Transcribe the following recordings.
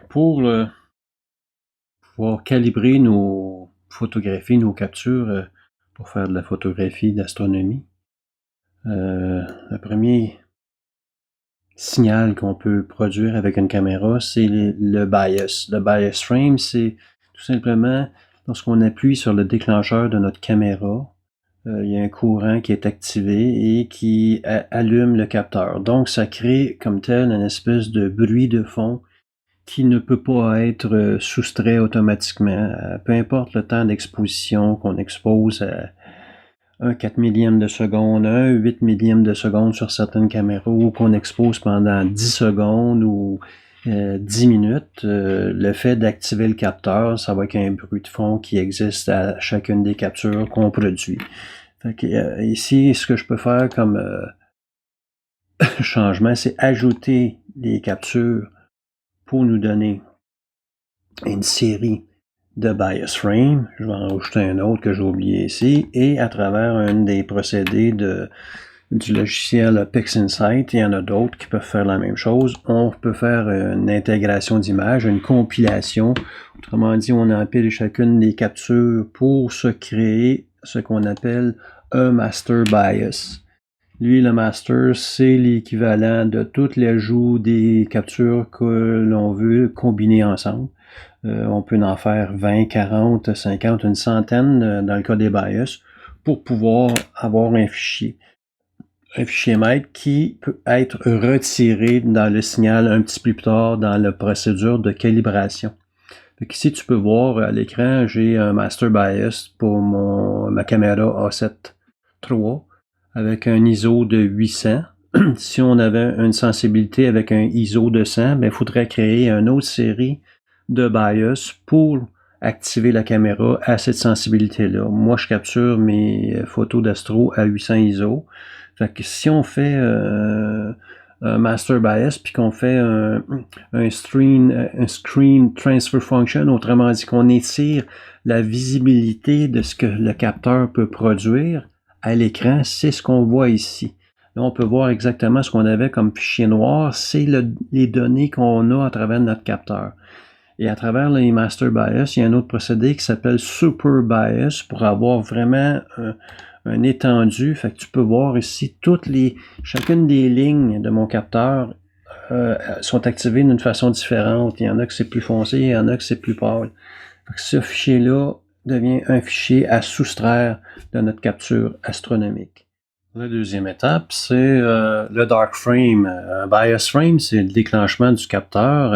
Pour pouvoir calibrer nos photographies, nos captures pour faire de la photographie d'astronomie, le premier signal qu'on peut produire avec une caméra, c'est le bias. Le bias frame, c'est tout simplement lorsqu'on appuie sur le déclencheur de notre caméra, il y a un courant qui est activé et qui allume le capteur. Donc, ça crée comme tel une espèce de bruit de fond qui ne peut pas être soustrait automatiquement. Peu importe le temps d'exposition qu'on expose à un 4 millième de seconde, un 8 millième de seconde sur certaines caméras, ou qu'on expose pendant 10 secondes ou 10 minutes, le fait d'activer le capteur, ça va être un bruit de fond qui existe à chacune des captures qu'on produit. Fait que, ici, ce que je peux faire comme changement, c'est ajouter des captures pour nous donner une série de bias frame. Je vais en rajouter un autre que j'ai oublié ici. Et à travers un des procédés du logiciel PixInsight, il y en a d'autres qui peuvent faire la même chose. On peut faire une intégration d'images, une compilation. Autrement dit, on empile chacune des captures pour se créer ce qu'on appelle un master bias. Lui, le master, c'est l'équivalent de tout l'ajout des captures que l'on veut combiner ensemble. On peut en faire 20, 40, 50, une centaine dans le cas des bias pour pouvoir avoir un fichier maître qui peut être retiré dans le signal un petit peu plus tard dans la procédure de calibration. Donc ici, tu peux voir à l'écran, j'ai un master bias pour ma caméra A7 III avec un ISO de 800. Si on avait une sensibilité avec un ISO de 100, il faudrait créer une autre série de bias pour activer la caméra à cette sensibilité-là. Moi, je capture mes photos d'astro à 800 ISO. Fait que si on fait un master bias puis qu'on fait un screen transfer function, autrement dit qu'on étire la visibilité de ce que le capteur peut produire à l'écran, c'est ce qu'on voit ici. Là, on peut voir exactement ce qu'on avait comme fichier noir, c'est les données qu'on a à travers notre capteur. Et à travers les master bias, il y a un autre procédé qui s'appelle super bias pour avoir vraiment un étendu. Fait que tu peux voir ici chacune des lignes de mon capteur sont activées d'une façon différente. Il y en a que c'est plus foncé, il y en a que c'est plus pâle. Fait que ce fichier-là devient un fichier à soustraire de notre capture astronomique. La deuxième étape, c'est le dark frame. Un bias frame, c'est le déclenchement du capteur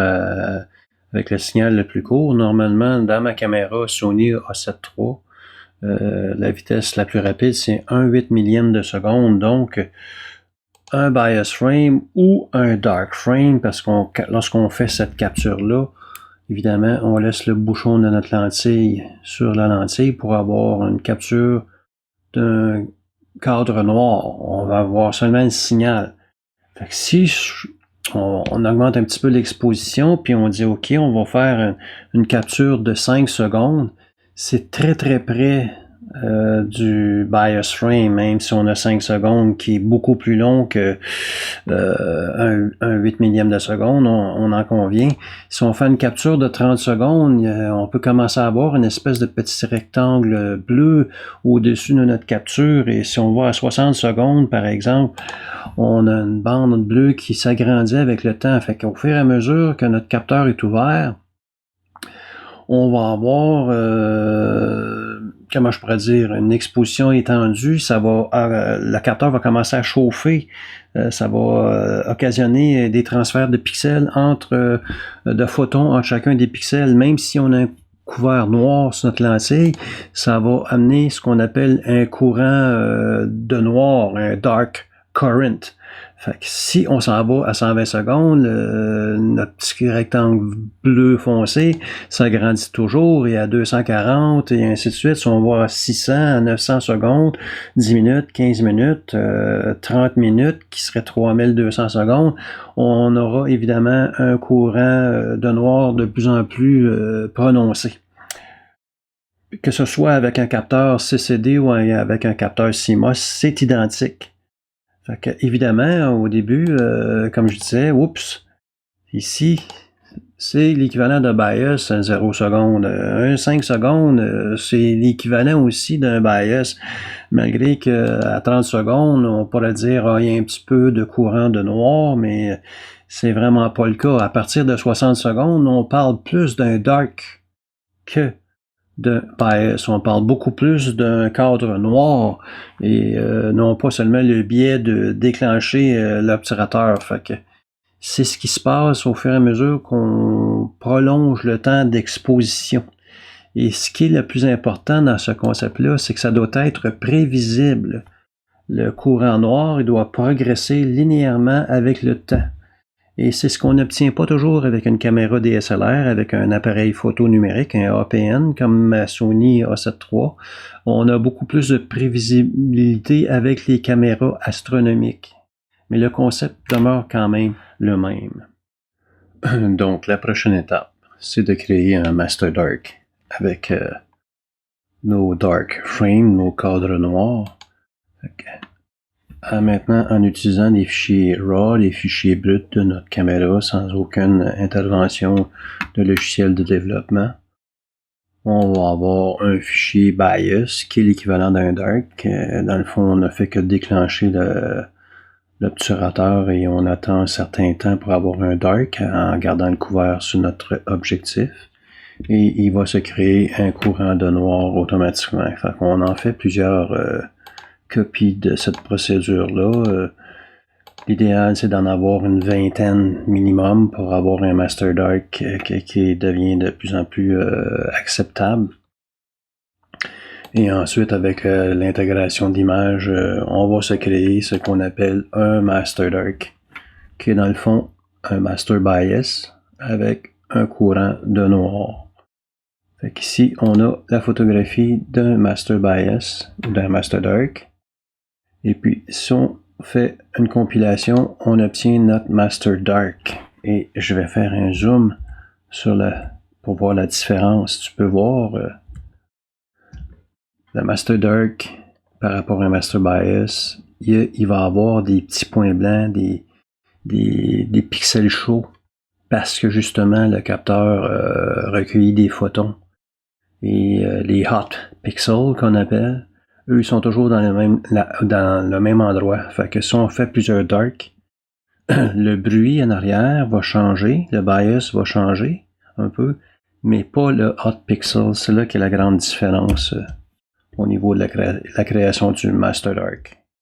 avec le signal le plus court. Normalement, dans ma caméra Sony A7 III, la vitesse la plus rapide, c'est 1/8 millième de seconde. Donc, un bias frame ou un dark frame, parce que lorsqu'on fait cette capture-là, évidemment, on laisse le bouchon de notre lentille sur la lentille pour avoir une capture d'un cadre noir. On va avoir seulement le signal. Fait que si on augmente un petit peu l'exposition, puis on dit OK, on va faire une capture de 5 secondes, c'est très très près du bias frame, même si on a 5 secondes qui est beaucoup plus long que un 8 millième de seconde, on en convient. Si on fait une capture de 30 secondes, on peut commencer à avoir une espèce de petit rectangle bleu au-dessus de notre capture, et si on va à 60 secondes, par exemple, on a une bande bleue qui s'agrandit avec le temps. Fait qu'au fur et à mesure que notre capteur est ouvert, on va avoir, comment je pourrais dire, une exposition étendue. Le capteur va commencer à chauffer. Ça va occasionner des transferts de pixels de photons entre chacun des pixels. Même si on a un couvert noir sur notre lentille, ça va amener ce qu'on appelle un courant de noir, un dark current. Fait que si on s'en va à 120 secondes, notre petit rectangle bleu foncé s'agrandit toujours, et à 240 et ainsi de suite. Si on va à 600, à 900 secondes, 10 minutes, 15 minutes, 30 minutes, qui serait 3200 secondes, on aura évidemment un courant de noir de plus en plus prononcé. Que ce soit avec un capteur CCD ou avec un capteur CMOS, c'est identique. Fait que, évidemment, au début, comme je disais, ici, c'est l'équivalent de bias à 0 secondes. Un 5 secondes, c'est l'équivalent aussi d'un bias, malgré qu'à 30 secondes, on pourrait dire il y a un petit peu de courant de noir, mais c'est vraiment pas le cas. À partir de 60 secondes, on parle plus d'un dark que d'un bias. On parle beaucoup plus d'un cadre noir et non pas seulement le biais de déclencher l'obturateur. Fait que c'est ce qui se passe au fur et à mesure qu'on prolonge le temps d'exposition. Et ce qui est le plus important dans ce concept-là, c'est que ça doit être prévisible. Le courant noir, il doit progresser linéairement avec le temps. Et c'est ce qu'on n'obtient pas toujours avec une caméra DSLR, avec un appareil photo numérique, un APN, comme ma Sony A7 III. On a beaucoup plus de prévisibilité avec les caméras astronomiques. Mais le concept demeure quand même le même. Donc, la prochaine étape, c'est de créer un Master Dark avec nos Dark Frames, nos cadres noirs. Maintenant, en utilisant des fichiers RAW, des fichiers bruts de notre caméra, sans aucune intervention de logiciel de développement, on va avoir un fichier bias qui est l'équivalent d'un dark. Dans le fond, on ne fait que déclencher l'obturateur et on attend un certain temps pour avoir un dark en gardant le couvert sur notre objectif. Et il va se créer un courant de noir automatiquement. Fait qu'on en fait plusieurs copies de cette procédure-là. L'idéal, c'est d'en avoir une vingtaine minimum pour avoir un Master Dark qui devient de plus en plus acceptable. Et ensuite, avec l'intégration d'images, on va se créer ce qu'on appelle un Master Dark, qui est dans le fond un Master Bias avec un courant de noir. Fait qu'ici, on a la photographie d'un Master Bias ou d'un Master Dark. Et puis, si on fait une compilation, on obtient notre Master Dark. Et je vais faire un zoom pour voir la différence. Tu peux voir le Master Dark par rapport à un Master Bias. Il va avoir des petits points blancs, des pixels chauds, parce que justement le capteur recueillit des photons. Et les hot pixels qu'on appelle, eux, ils sont toujours dans le même endroit. Fait que si on fait plusieurs darks, le bruit en arrière va changer, le bias va changer un peu, mais pas le hot pixel. C'est là qu'il y a la grande différence au niveau de la création du Master Dark.